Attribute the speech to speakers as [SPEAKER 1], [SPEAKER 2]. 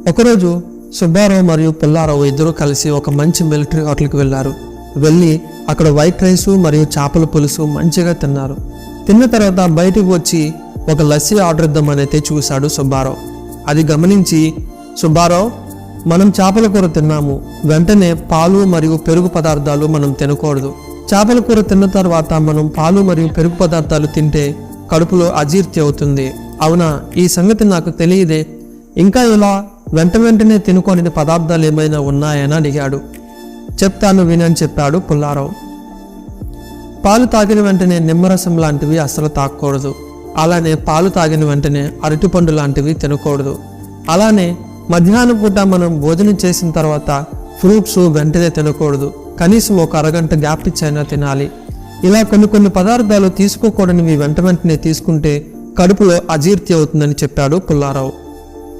[SPEAKER 1] ఒకరోజు సుబ్బారావు మరియు పుల్లారావు ఇద్దరూ కలిసి ఒక మంచి మిలిటరీ హోటల్కి వెళ్ళారు. వెళ్ళి అక్కడ వైట్ రైసు మరియు చేపల పులుసు మంచిగా తిన్నారు. తిన్న తర్వాత బయటకు వచ్చి ఒక లస్సీ ఆర్డర్ ఇద్దామనైతే చూశాడు సుబ్బారావు. అది గమనించి, సుబ్బారావు, మనం చేపల కూర తిన్నాము, వెంటనే పాలు మరియు పెరుగు పదార్థాలు మనం తినకూడదు. చేపల కూర తిన్న తర్వాత మనం పాలు మరియు పెరుగు పదార్థాలు తింటే కడుపులో అజీర్తి అవుతుంది. అవునా, ఈ సంగతి నాకు తెలియదే. ఇంకా ఇలా వెంటనే తినుకోని పదార్థాలు ఏమైనా ఉన్నాయని అడిగాడు. చెప్తాను వినని చెప్పాడు పుల్లారావు. పాలు తాగిన వెంటనే నిమ్మరసం లాంటివి అస్సలు తాగకూడదు. అలానే పాలు తాగిన వెంటనే అరటిపండు లాంటివి తినకూడదు. అలానే మధ్యాహ్నం పూట మనం భోజనం చేసిన తర్వాత ఫ్రూట్స్ వెంటనే తినకూడదు. కనీసం ఒక అరగంట గ్యాప్ ఇచ్చైనా తినాలి. ఇలా కొన్ని పదార్థాలు తీసుకోకూడనివి వెంటనే తీసుకుంటే కడుపులో అజీర్తి అవుతుందని చెప్పాడు పుల్లారావు.